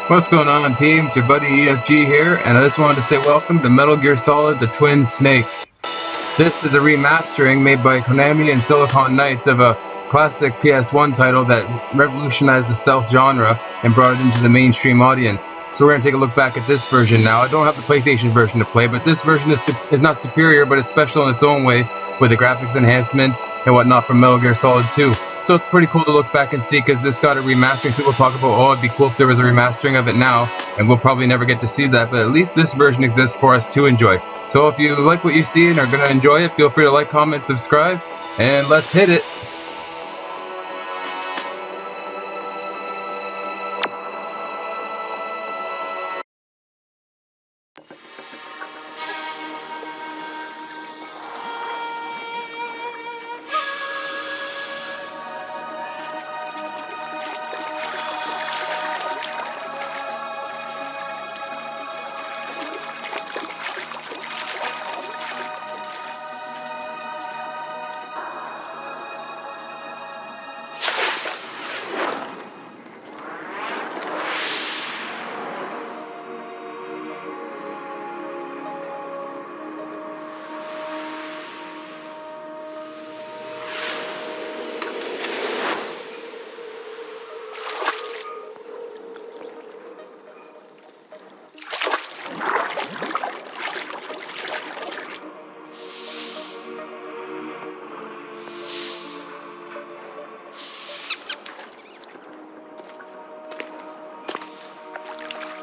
What's going on, team? It's your buddy EFG here, and I just wanted to say welcome to Metal Gear Solid: The Twin Snakes. This is a remastering made by Konami and Silicon Knights of a classic PS1 title that revolutionized the stealth genre and brought it into the mainstream audience. So we're going to take a look back at this version now. I don't have the PlayStation version to play, but this version is not superior, but it's special in its own way with the graphics enhancement and whatnot from Metal Gear Solid 2. So it's pretty cool to look back and see, because this got a remastering. People talk about, oh, it'd be cool if there was a remastering of it now, and we'll probably never get to see that, but at least this version exists for us to enjoy. So if you like what you see and are going to enjoy it, feel free to like, comment, subscribe, and let's hit it.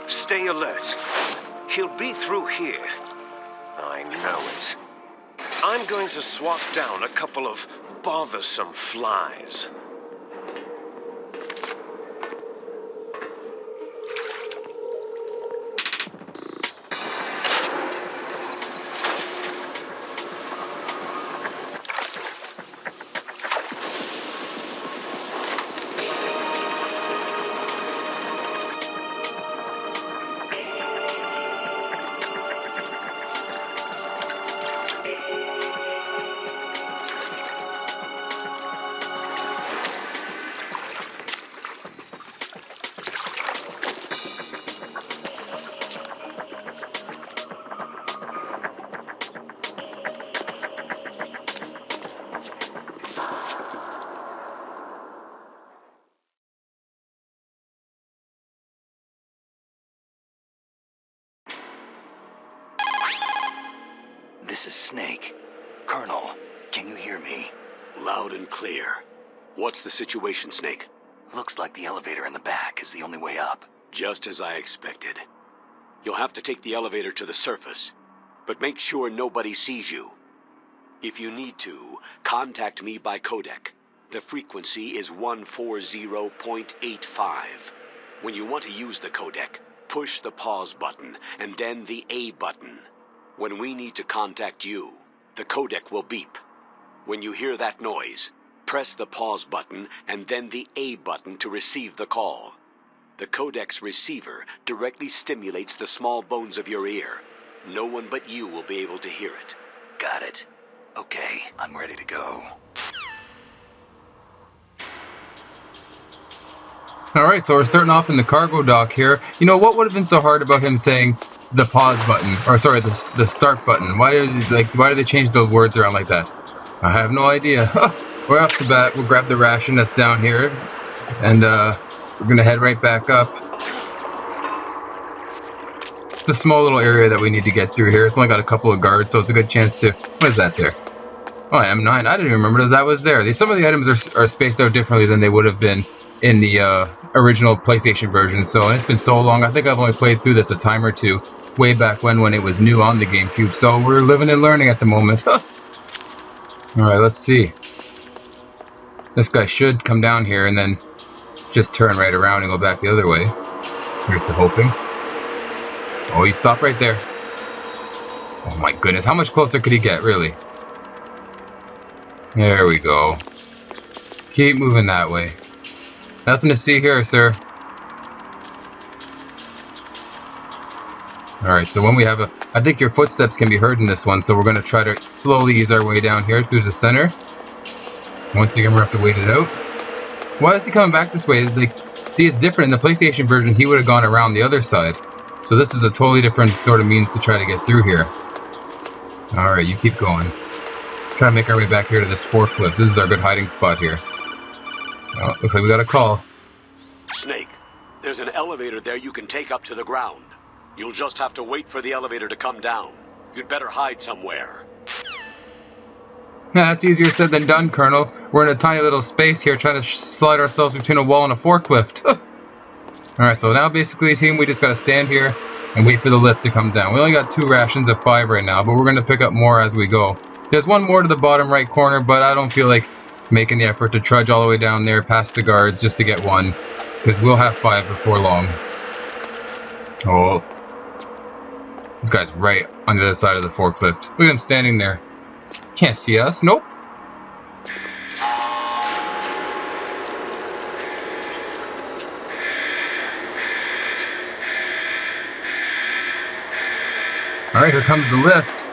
Stay alert. He'll be through here. I know it. I'm going to swat down a couple of bothersome flies. This is Snake. Colonel, can you hear me? Loud and clear. What's the situation, Snake? Looks like the elevator in the back is the only way up. Just as I expected. You'll have to take the elevator to the surface, but make sure nobody sees you. If you need to, contact me by codec. The frequency is 140.85. When you want to use the codec, push the pause button and then the A button. When we need to contact you, the codec will beep. When you hear that noise, press the pause button and then the A button to receive the call. The codec's receiver directly stimulates the small bones of your ear. No one but you will be able to hear it. Got it. Okay, I'm ready to go. Alright, so we're starting off in the cargo dock here. You know, what would have been so hard about him saying the pause button, or sorry, the start button? Why did they change the words around like that? I have no idea. We're off the bat. We'll grab the ration that's down here, and we're gonna head right back up. It's a small little area that we need to get through here. It's only got a couple of guards, so it's a good chance to... What is that there? Oh, M9. I didn't even remember that was there. Some of the items are spaced out differently than they would have been in the original PlayStation version. So, and it's been so long. I think I've only played through this a time or two, way back when it was new on the GameCube. So we're living and learning at the moment. All right, let's see. This guy should come down here and then just turn right around and go back the other way. Here's to hoping. Oh, you stop right there. Oh my goodness, how much closer could he get, really? There we go. Keep moving that way. Nothing to see here, sir. Alright, so when we have I think your footsteps can be heard in this one, so we're going to try to slowly ease our way down here through the center. Once again, we're going to have to wait it out. Why is he coming back this way? Like, See, it's different. In the PlayStation version, he would have gone around the other side. So this is a totally different sort of means to try to get through here. Alright, you keep going. Try to make our way back here to this forklift. This is our good hiding spot here. Oh, looks like we got a call. Snake, there's an elevator there you can take up to the ground. You'll just have to wait for the elevator to come down. You'd better hide somewhere. Yeah, that's easier said than done, Colonel. We're in a tiny little space here trying to slide ourselves between a wall and a forklift. Alright, so now basically, team, we just gotta stand here and wait for the lift to come down. We only got 2 rations of 5 right now, but we're gonna pick up more as we go. There's one more to the bottom right corner, but I don't feel like making the effort to trudge all the way down there past the guards just to get one, because we'll have 5 before long. Oh. This guy's right on the other side of the forklift. Look at him standing there. Can't see us. Nope. Alright, here comes the lift.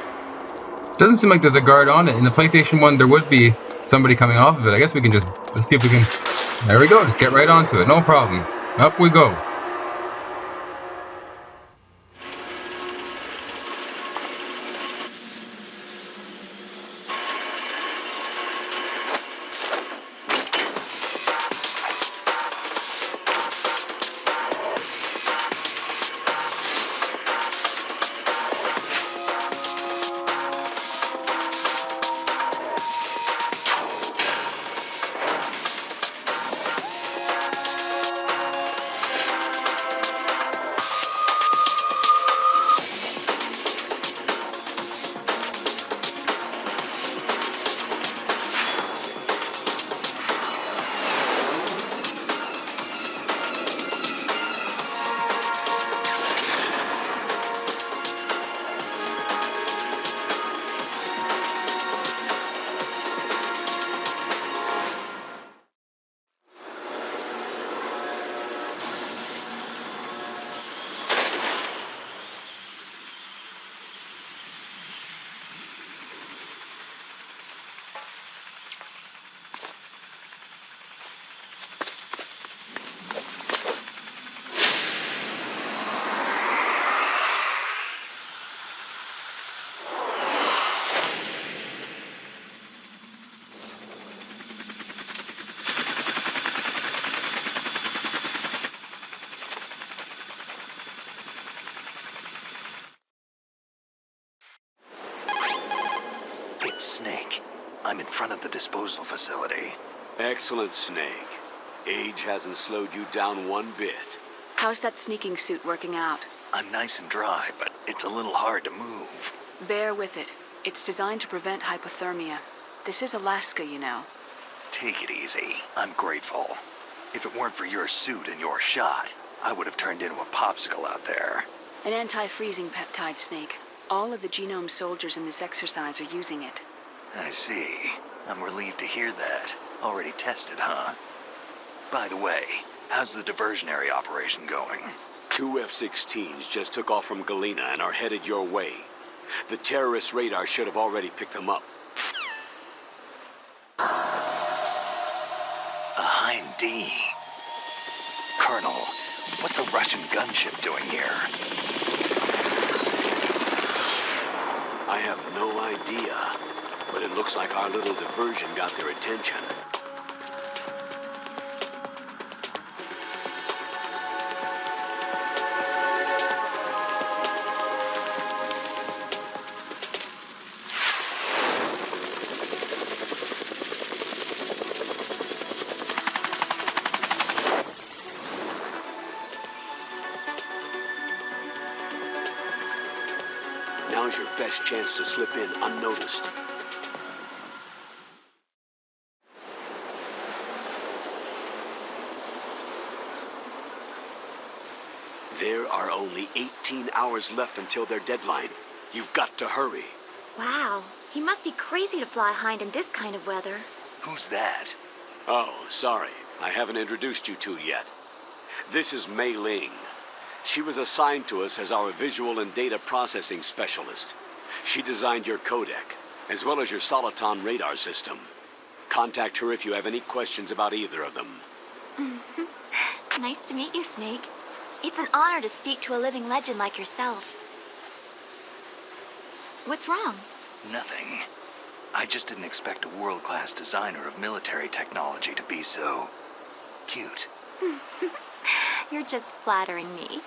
Doesn't seem like there's a guard on it. In the PlayStation 1, there would be somebody coming off of it. I guess we can just, let's see if we can, there we go, just get right onto it. No problem. Up we go. Snake, I'm in front of the disposal facility. Excellent, Snake. Age hasn't slowed you down one bit. How's that sneaking suit working out? I'm nice and dry, but it's a little hard to move. Bear with it. It's designed to prevent hypothermia. This is Alaska, you know. Take it easy. I'm grateful. If it weren't for your suit and your shot, I would have turned into a popsicle out there. An anti-freezing peptide, Snake. All of the genome soldiers in this exercise are using it. I see. I'm relieved to hear that. Already tested, huh? By the way, how's the diversionary operation going? 2 F-16s just took off from Galena and are headed your way. The terrorist radar should have already picked them up. A Hind D. Colonel, what's a Russian gunship doing here? I have no idea, but it looks like our little diversion got their attention. Now's your best chance to slip in unnoticed. There are only 18 hours left until their deadline. You've got to hurry. Wow, he must be crazy to fly Hind in this kind of weather. Who's that? Oh, sorry. I haven't introduced you two yet. This is Mei Ling. She was assigned to us as our visual and data processing specialist. She designed your codec, as well as your Soliton radar system. Contact her if you have any questions about either of them. Nice to meet you, Snake. It's an honor to speak to a living legend like yourself. What's wrong? Nothing. I just didn't expect a world-class designer of military technology to be so... cute. You're just flattering me.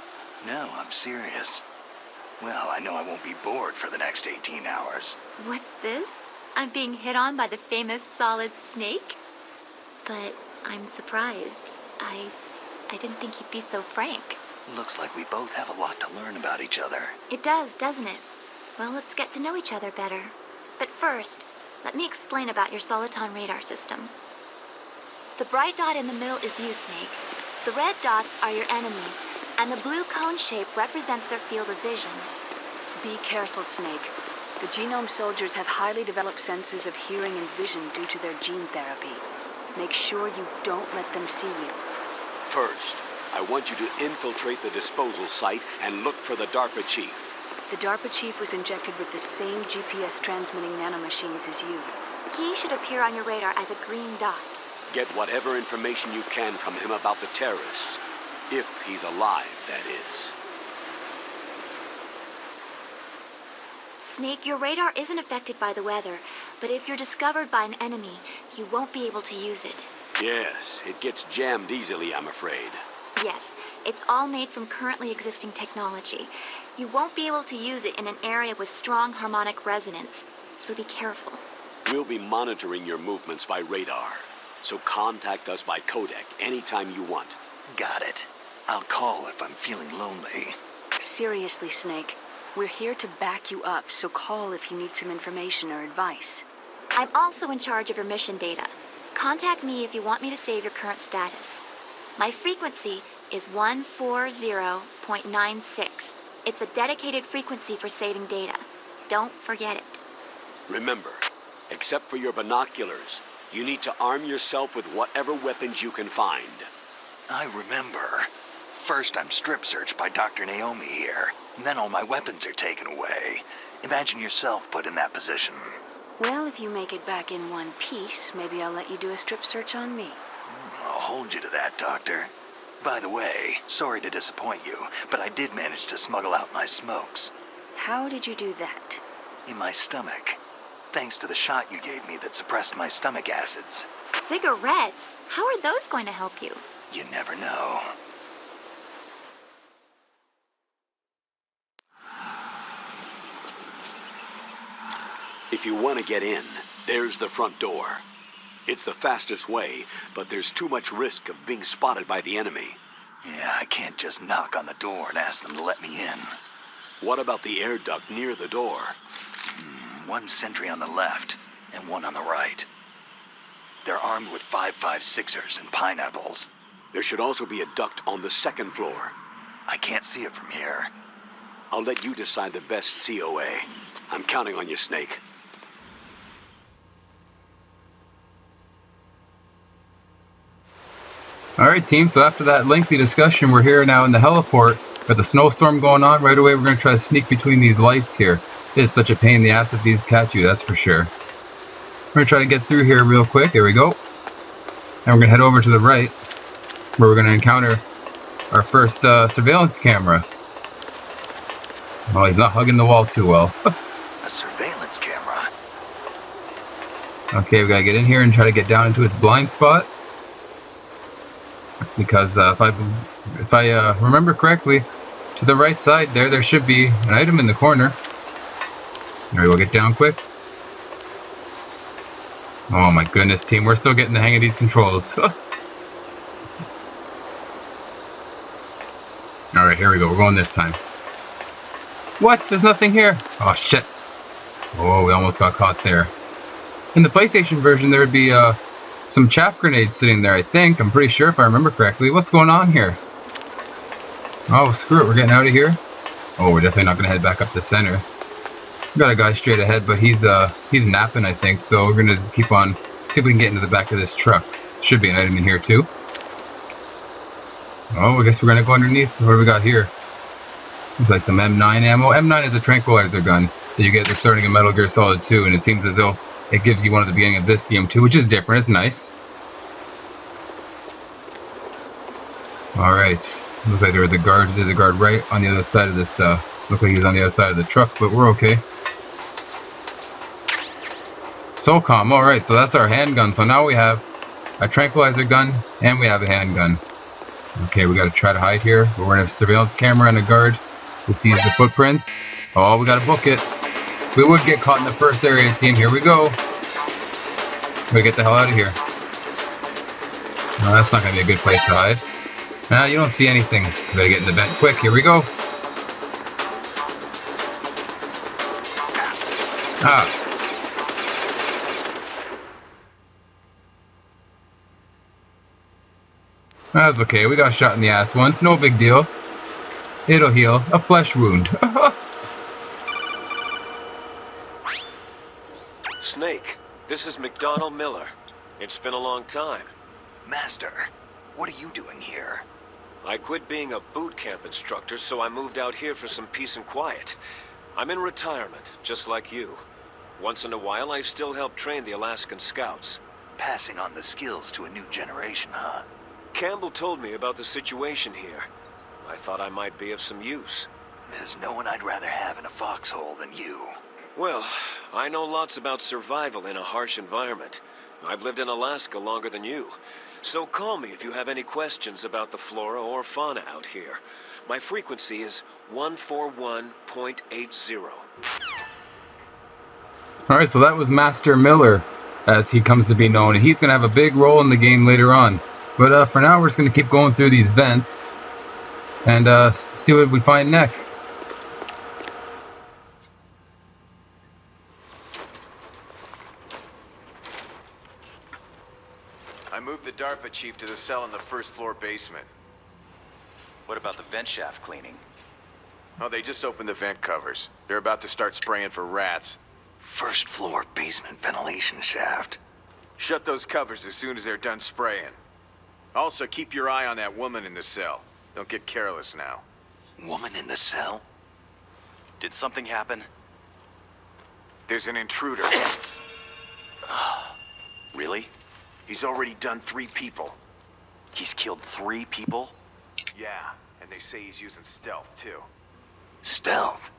No, I'm serious. Well, I know I won't be bored for the next 18 hours. What's this? I'm being hit on by the famous Solid Snake? But I'm surprised. I didn't think you'd be so frank. Looks like we both have a lot to learn about each other. It does, doesn't it? Well, let's get to know each other better. But first, let me explain about your Soliton radar system. The bright dot in the middle is you, Snake. The red dots are your enemies, and the blue cone shape represents their field of vision. Be careful, Snake. The genome soldiers have highly developed senses of hearing and vision due to their gene therapy. Make sure you don't let them see you. First, I want you to infiltrate the disposal site and look for the DARPA chief. The DARPA chief was injected with the same GPS transmitting nanomachines as you. He should appear on your radar as a green dot. Get whatever information you can from him about the terrorists. If he's alive, that is. Snake, your radar isn't affected by the weather, but if you're discovered by an enemy, you won't be able to use it. Yes, it gets jammed easily, I'm afraid. Yes, it's all made from currently existing technology. You won't be able to use it in an area with strong harmonic resonance, so be careful. We'll be monitoring your movements by radar, so contact us by codec anytime you want. Got it. I'll call if I'm feeling lonely. Seriously, Snake. We're here to back you up, so call if you need some information or advice. I'm also in charge of your mission data. Contact me if you want me to save your current status. My frequency is 140.96. It's a dedicated frequency for saving data. Don't forget it. Remember, except for your binoculars, you need to arm yourself with whatever weapons you can find. I remember. First, I'm strip searched by Dr. Naomi here, and then all my weapons are taken away. Imagine yourself put in that position. Well, if you make it back in one piece, maybe I'll let you do a strip search on me. I'll hold you to that, Doctor. By the way, sorry to disappoint you, but I did manage to smuggle out my smokes. How did you do that? In my stomach. Thanks to the shot you gave me that suppressed my stomach acids. Cigarettes? How are those going to help you? You never know. If you want to get in, there's the front door. It's the fastest way, but there's too much risk of being spotted by the enemy. Yeah, I can't just knock on the door and ask them to let me in. What about the air duct near the door? One sentry on the left, and one on the right. They're armed with 5.56ers and pineapples. There should also be a duct on the second floor. I can't see it from here. I'll let you decide the best COA. I'm counting on you, Snake. Alright team, so after that lengthy discussion, we're here now in the heliport. Got the snowstorm going on. Right away we're going to try to sneak between these lights here. It is such a pain in the ass if these catch you, that's for sure. We're going to try to get through here real quick. There we go. And we're going to head over to the right, where we're going to encounter our first surveillance camera. Oh, he's not hugging the wall too well. A surveillance camera? Okay, we got to get in here and try to get down into its blind spot. Because if I remember correctly, to the right side there should be an item in the corner. Alright, we'll get down quick. Oh my goodness, team, we're still getting the hang of these controls. Alright, here we go, we're going this time. What? There's nothing here. Oh shit. Oh, we almost got caught there. In the PlayStation version, there would be some chaff grenades sitting there, I think. I'm pretty sure if I remember correctly. What's going on here? Oh, screw it. We're getting out of here. Oh, we're definitely not going to head back up the center. We got a guy straight ahead, but he's napping, I think. So we're going to just keep on, see if we can get into the back of this truck. Should be an item in here, too. Oh, I guess we're going to go underneath. What do we got here? Looks like some M9 ammo. M9 is a tranquilizer gun that you get at the starting of Metal Gear Solid 2, and it seems as though it gives you one at the beginning of this game too, which is different. It's nice. Alright. Looks like there's a guard. There's a guard right on the other side of this. Looks like he's on the other side of the truck, but we're okay. SOCOM. Alright, so that's our handgun. So now we have a tranquilizer gun and we have a handgun. Okay, we gotta try to hide here. We're in a surveillance camera and a guard who sees the footprints. Oh, we gotta book it. We would get caught in the first area, team. Here we go. We gotta get the hell out of here. No, that's not gonna be a good place to hide. Nah, you don't see anything. We gotta get in the vent quick. Here we go. Ah. That's okay. We got shot in the ass once. No big deal. It'll heal. A flesh wound. Snake, this is McDonald Miller. It's been a long time. Master, what are you doing here? I quit being a boot camp instructor, so I moved out here for some peace and quiet. I'm in retirement, just like you. Once in a while, I still help train the Alaskan Scouts. Passing on the skills to a new generation, huh? Campbell told me about the situation here. I thought I might be of some use. There's no one I'd rather have in a foxhole than you. Well, I know lots about survival in a harsh environment. I've lived in Alaska longer than you. So call me if you have any questions about the flora or fauna out here. My frequency is 141.80. Alright, so that was Master Miller, as he comes to be known. And he's going to have a big role in the game later on. But for now, we're just going to keep going through these vents and see what we find next. I moved the DARPA chief to the cell in the first floor basement. What about the vent shaft cleaning? Oh, they just opened the vent covers. They're about to start spraying for rats. First floor basement ventilation shaft. Shut those covers as soon as they're done spraying. Also, keep your eye on that woman in the cell. Don't get careless now. Woman in the cell? Did something happen? There's an intruder. Really? He's already done 3 people. He's killed 3 people? Yeah, and they say he's using stealth, too. Stealth?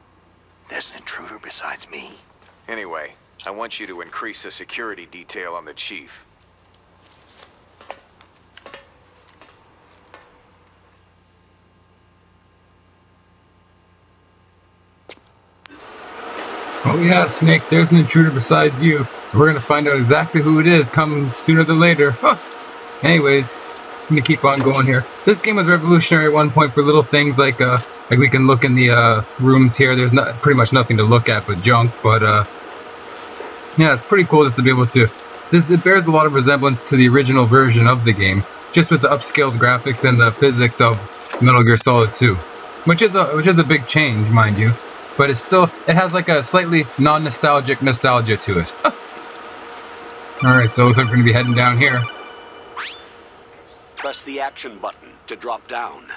There's an intruder besides me? Anyway, I want you to increase the security detail on the chief. Oh yeah, Snake, there's an intruder besides you. We're gonna find out exactly who it is come sooner than later. Huh. Anyways, I'm gonna keep on going here. This game was revolutionary at one point for little things like we can look in the rooms here. There's pretty much nothing to look at but junk, but yeah, it's pretty cool just to be able to. It bears a lot of resemblance to the original version of the game, just with the upscaled graphics and the physics of Metal Gear Solid 2, which is a big change, mind you. But it has like a slightly non-nostalgic nostalgia to it. Alright, so it looks like we're going to be heading down here. Press the action button to drop down.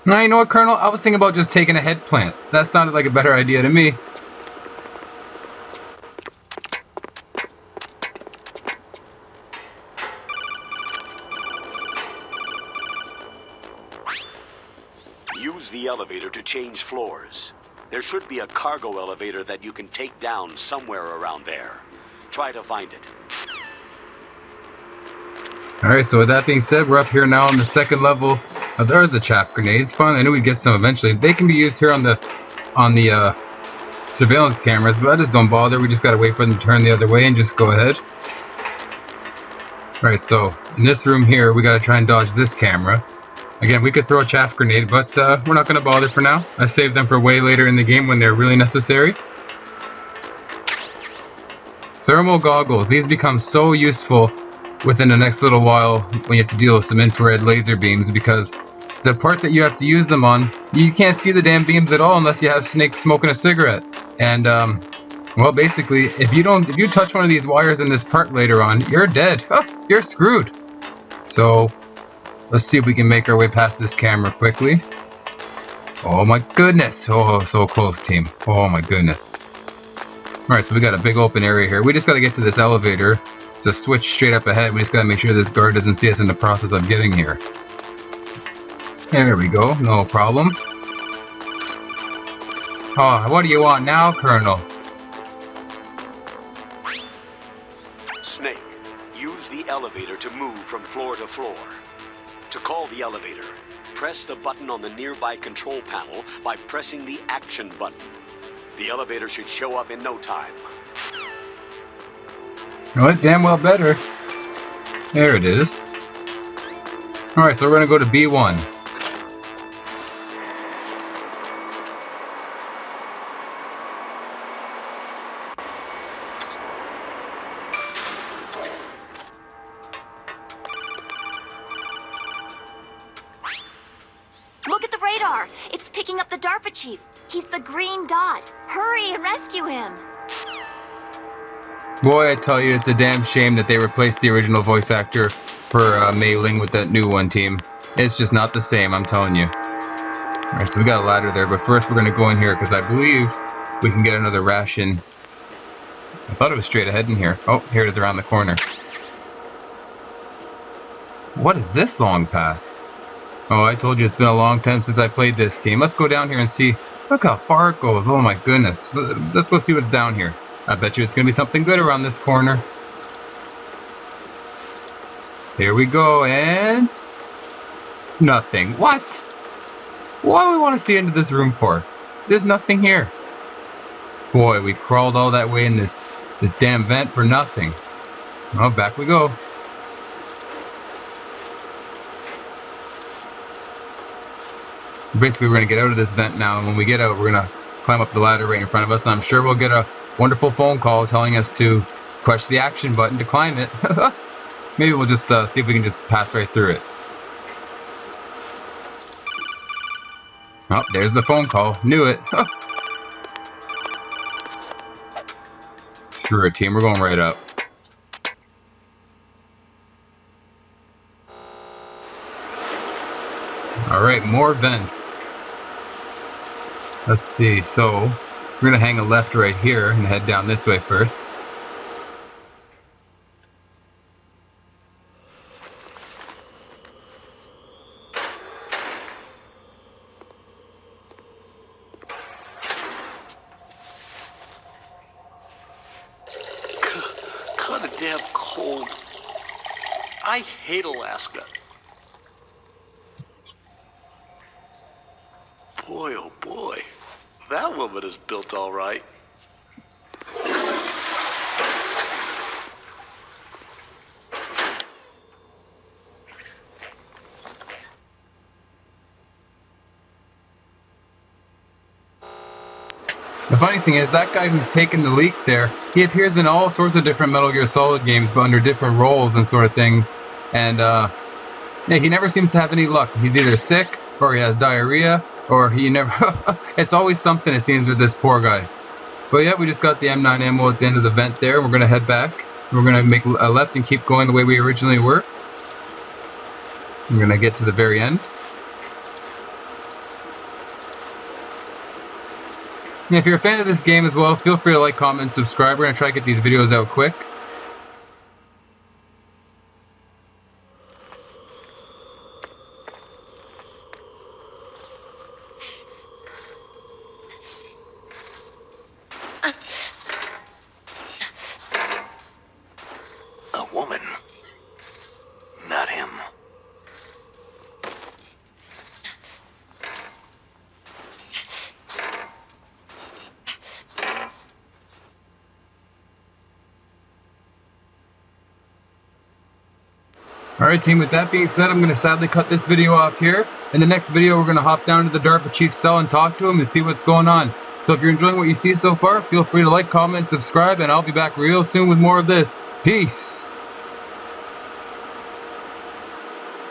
Now, you know what, Colonel? I was thinking about just taking a head plant. That sounded like a better idea to me. Use the elevator to change floors. There should be a cargo elevator that you can take down somewhere around there. Try to find it. Alright, so with that being said, we're up here now on the second level. There is a chaff grenades. Finally, I knew we'd get some eventually. They can be used here on the surveillance cameras, but I just don't bother. We just gotta wait for them to turn the other way and just go ahead. Alright, so in this room here, we gotta try and dodge this camera. Again, we could throw a chaff grenade, but we're not going to bother for now. I saved them for way later in the game when they're really necessary. Thermal goggles. These become so useful within the next little while when you have to deal with some infrared laser beams, because the part that you have to use them on, you can't see the damn beams at all unless you have Snake smoking a cigarette. And, well, basically, if you touch one of these wires in this part later on, you're dead. You're screwed. So let's see if we can make our way past this camera quickly. Oh my goodness. Oh, so close, team. Oh my goodness. Alright, so we got a big open area here. We just got to get to this elevator It's a switch straight up ahead. We just gotta make sure this guard doesn't see us in the process of getting here. There we go, no problem. Oh, what do you want now, Colonel? Snake, use the elevator to move from floor to floor. To call the elevator, press the button on the nearby control panel by pressing the action button. The elevator should show up in no time. Oh, it damn well better. There it is. Alright, so we're gonna go to B1. Look at the radar! It's picking up the DARPA chief. He's the green dot. Hurry and rescue him! Boy, I tell you, it's a damn shame that they replaced the original voice actor for Mei Ling with that new one team. It's just not the same, I'm telling you. Alright, so we got a ladder there, but first we're going to go in here because I believe we can get another ration. I thought it was straight ahead in here. Oh, here it is around the corner. What is this long path? Oh, I told you it's been a long time since I played this team. Let's go down here and see. Look how far it goes. Oh my goodness. Let's go see what's down here. I bet you it's going to be something good around this corner. Here we go, and... nothing. What? What do we want to see into this room for? There's nothing here. Boy, we crawled all that way in this damn vent for nothing. Well, back we go. Basically, we're going to get out of this vent now, and when we get out, we're going to climb up the ladder right in front of us, and I'm sure we'll get a wonderful phone call telling us to push the action button to climb it. Maybe we'll just see if we can just pass right through it. Oh, there's the phone call. Knew it. Screw it, team. We're going right up. Alright, more vents. Let's see, so we're going to hang a left right here and head down this way first. Kinda damn cold. I hate Alaska. Boy, oh boy. That woman is built all right. The funny thing is, that guy who's taken the leak there, he appears in all sorts of different Metal Gear Solid games, but under different roles and sort of things. And, yeah, he never seems to have any luck. He's either sick, or he has diarrhea, or he never... It's always something, it seems, with this poor guy. But yeah, we just got the M9 ammo at the end of the vent there. We're going to head back. We're going to make a left and keep going the way we originally were. We're going to get to the very end. And if you're a fan of this game as well, feel free to like, comment, and subscribe. We're going to try to get these videos out quick. A woman. Not him. Alright team, with that being said, I'm going to sadly cut this video off here. In the next video, we're going to hop down to the DARPA Chief's cell and talk to him and see what's going on. So if you're enjoying what you see so far, feel free to like, comment, subscribe, and I'll be back real soon with more of this. Peace!